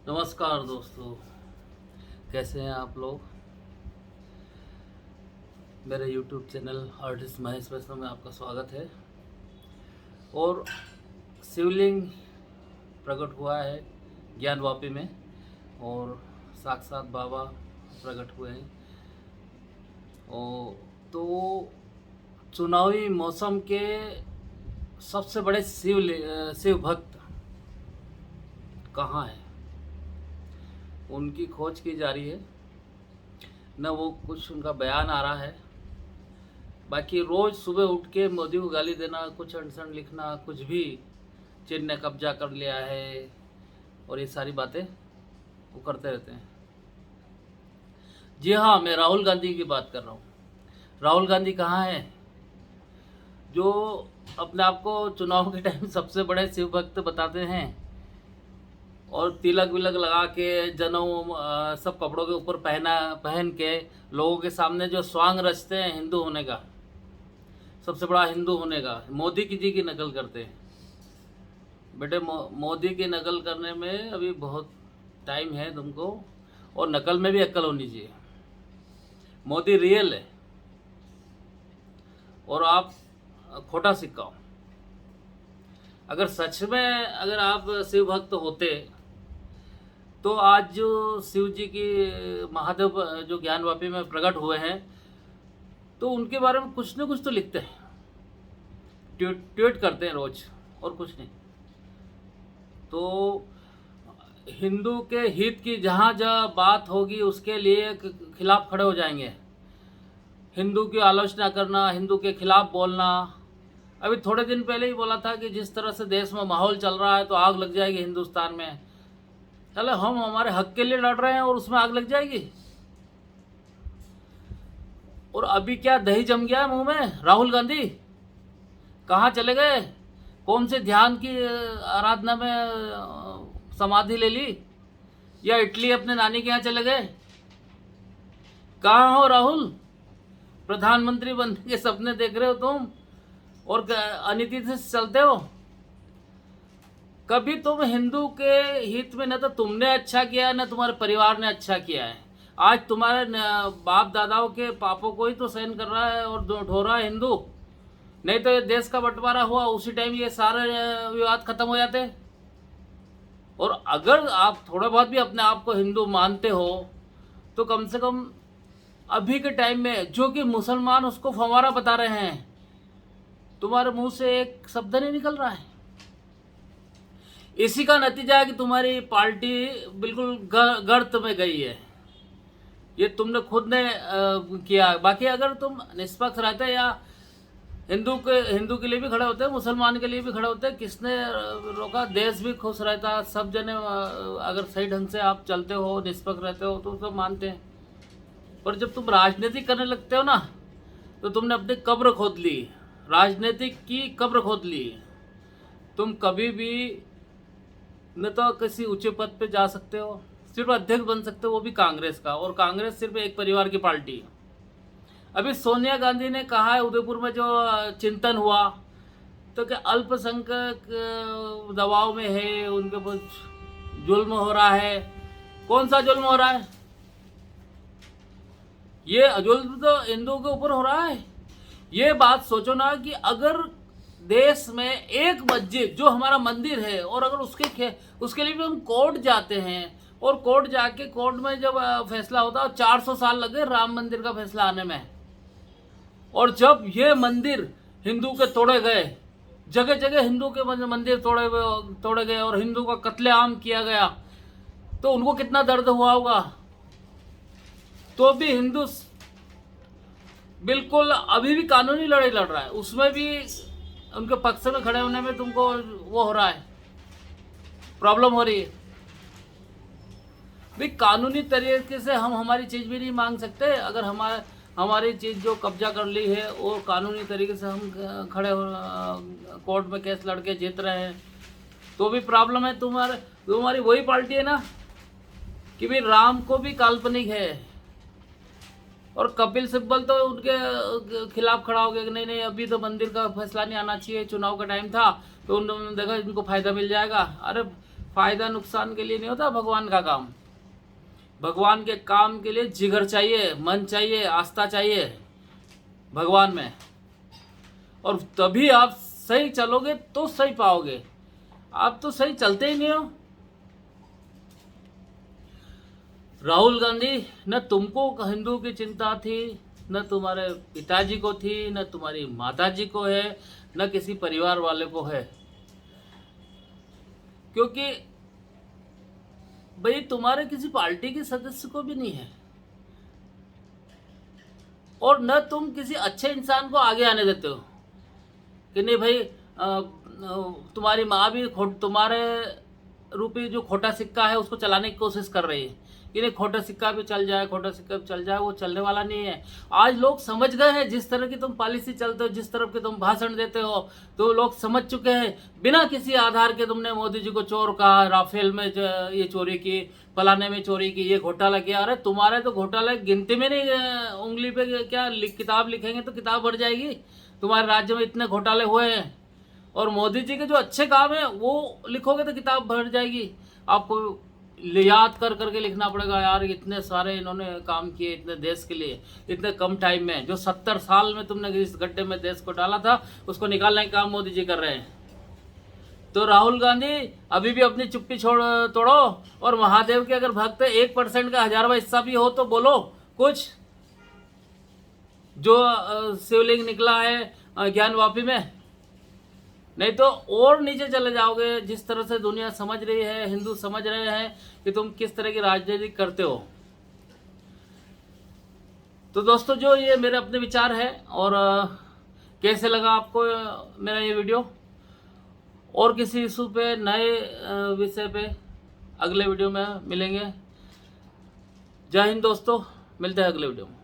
नमस्कार दोस्तों, कैसे हैं आप लोग। मेरे YouTube चैनल आर्टिस्ट महेश वैष्णव में आपका स्वागत है। और शिवलिंग प्रकट हुआ है ज्ञानवापी में और साक्षात बाबा प्रकट हुए हैं। और तो चुनावी मौसम के सबसे बड़े शिव भक्त कहाँ हैं, उनकी खोज की जा रही है। न वो कुछ उनका बयान आ रहा है, बाकी रोज़ सुबह उठ के मोदी को गाली देना, कुछ अनशन लिखना, कुछ भी चीन ने कब्जा कर लिया है और ये सारी बातें वो करते रहते हैं। जी हाँ, मैं राहुल गांधी की बात कर रहा हूँ। राहुल गांधी कहाँ है, जो अपने आप को चुनाव के टाइम सबसे बड़े शिव भक्त बताते हैं और तिलक विलक लगा के जनेऊ सब कपड़ों के ऊपर पहन के लोगों के सामने जो स्वांग रचते हैं हिंदू होने का, सबसे बड़ा हिंदू होने का, मोदी जी की नकल करते हैं। बेटे मोदी की नकल करने में अभी बहुत टाइम है तुमको, और नकल में भी अक्ल होनी चाहिए। मोदी रियल है और आप खोटा सिक्का हो। अगर सच में अगर आप शिव भक्त होते तो आज जो शिव जी की महादेव जो ज्ञानवापी में प्रकट हुए हैं तो उनके बारे में कुछ न कुछ तो लिखते हैं, ट्वीट करते हैं रोज, और कुछ नहीं। तो हिंदू के हित की जहाँ जहाँ बात होगी उसके लिए खिलाफ खड़े हो जाएंगे। हिंदू की आलोचना करना, हिंदू के खिलाफ बोलना। अभी थोड़े दिन पहले ही बोला था कि जिस तरह से देश में माहौल चल रहा है तो आग लग जाएगी हिंदुस्तान में। चलो, हम हमारे हक के लिए लड़ रहे हैं और उसमें आग लग जाएगी। और अभी क्या दही जम गया है मुंह में। राहुल गांधी कहाँ चले गए? कौन से ध्यान की आराधना में समाधि ले ली, या इटली अपने नानी के यहाँ चले गए? कहाँ हो राहुल? प्रधानमंत्री बनने के सपने देख रहे हो तुम और अनीति से चलते हो। कभी तुम हिंदू के हित में न तो तुमने अच्छा किया है न तुम्हारे परिवार ने अच्छा किया है। आज तुम्हारे बाप दादाओं के पापों को ही तो सहन कर रहा है और ढो रहा है हिंदू। नहीं तो ये देश का बंटवारा हुआ उसी टाइम ये सारे विवाद खत्म हो जाते। और अगर आप थोड़ा बहुत भी अपने आप को हिंदू मानते हो तो कम से कम अभी के टाइम में जो कि मुसलमान उसको फंवारा बता रहे हैं, तुम्हारे मुंह से एक शब्द नहीं निकल रहा है। इसी का नतीजा है कि तुम्हारी पार्टी बिल्कुल गर्त में गई है। ये तुमने खुद ने किया। बाकी अगर तुम निष्पक्ष रहते या हिंदू के लिए भी खड़े होते, मुसलमान के लिए भी खड़े होते, किसने रोका? देश भी खुश रहता। सब जने अगर सही ढंग से आप चलते हो, निष्पक्ष रहते हो तो सब मानते हैं। पर जब तुम राजनीति करने लगते हो ना तो तुमने अपनी कब्र खोद ली, राजनीतिक की कब्र खोद ली। तुम कभी भी न तो किसी ऊंचे पद पे जा सकते हो, सिर्फ अध्यक्ष बन सकते हो, वो भी कांग्रेस का। और कांग्रेस सिर्फ एक परिवार की पार्टी है। अभी सोनिया गांधी ने कहा है, उदयपुर में जो चिंतन हुआ तो क्या अल्पसंख्यक दबाव में है, उनके कुछ जुल्म हो रहा है। कौन सा जुल्म हो रहा है? ये जुल्म तो हिंदुओं के ऊपर हो रहा है। ये बात सोचो ना कि अगर देश में एक मस्जिद जो हमारा मंदिर है, और अगर उसके लिए भी हम कोर्ट जाते हैं और कोर्ट जाके कोर्ट में जब फैसला होता है, 400 साल लगे राम मंदिर का फैसला आने में। और जब ये मंदिर हिंदू के तोड़े गए, जगह जगह हिंदू के मंदिर तोड़े गए और हिंदू का कत्लेआम किया गया, तो उनको कितना दर्द हुआ होगा। तो भी हिंदू बिल्कुल अभी भी कानूनी लड़ाई लड़ रहा है, उसमें भी उनके पक्ष में खड़े होने में तुमको वो हो रहा है, प्रॉब्लम हो रही है। भाई कानूनी तरीके से हम हमारी चीज़ भी नहीं मांग सकते। अगर हमारी चीज़ जो कब्जा कर ली है वो कानूनी तरीके से हम खड़े हो कोर्ट में केस लड़के जीत रहे हैं तो भी प्रॉब्लम है। तुम्हारी वही पार्टी है ना कि भाई राम को भी काल्पनिक है, और कपिल सिब्बल तो उनके खिलाफ खड़ा हो गया कि नहीं अभी तो मंदिर का फैसला नहीं आना चाहिए, चुनाव का टाइम था तो उन्होंने देखा इनको फायदा मिल जाएगा। अरे फायदा नुकसान के लिए नहीं होता भगवान का काम। भगवान के काम के लिए जिगर चाहिए, मन चाहिए, आस्था चाहिए भगवान में, और तभी आप सही चलोगे तो सही पाओगे। आप तो सही चलते ही नहीं हो। राहुल गांधी, न तुमको हिंदू की चिंता थी, न तुम्हारे पिताजी को थी, न तुम्हारी माताजी को है, न किसी परिवार वाले को है, क्योंकि भाई तुम्हारे किसी पार्टी के सदस्य को भी नहीं है, और न तुम किसी अच्छे इंसान को आगे आने देते हो कि नहीं भाई तुम्हारी माँ भी तुम्हारे रूपी जो खोटा सिक्का है उसको चलाने की कोशिश कर रही है कि नहीं खोटा सिक्का भी चल जाए, खोटा सिक्का भी चल जाए। वो चलने वाला नहीं है। आज लोग समझ गए हैं, जिस तरह की तुम पॉलिसी चलते हो, जिस तरह के तुम भाषण देते हो, तो लोग समझ चुके हैं। बिना किसी आधार के तुमने मोदी जी को चोर कहा, राफेल में ये चोरी की, फलाने में चोरी की, ये घोटाला किया। अरे तुम्हारे तो घोटाले गिनती में नहीं, उंगली पे क्या किताब लिखेंगे तो किताब भर जाएगी। तुम्हारे राज्य में इतने घोटाले हुए हैं, और मोदी जी के जो अच्छे काम है वो लिखोगे तो किताब भर जाएगी। आपको याद कर करके लिखना पड़ेगा, यार इतने सारे इन्होंने काम किए इतने देश के लिए, इतने कम टाइम में। जो 70 साल में तुमने इस गड्ढे में देश को डाला था, उसको निकालने का काम मोदी जी कर रहे हैं। तो राहुल गांधी अभी भी अपनी चुप्पी तोड़ो, और महादेव के अगर भक्त 1% का 1000वां हिस्सा भी हो तो बोलो कुछ। जो शिवलिंग निकला है ज्ञान वापी में, नहीं तो और नीचे चले जाओगे। जिस तरह से दुनिया समझ रही है, हिंदू समझ रहे हैं कि तुम किस तरह की राजनीति करते हो। तो दोस्तों, जो ये मेरे अपने विचार है, और कैसे लगा आपको मेरा ये वीडियो, और किसी इशू पे, नए विषय पे अगले वीडियो में मिलेंगे। जय हिंद दोस्तों, मिलते हैं अगले वीडियो में।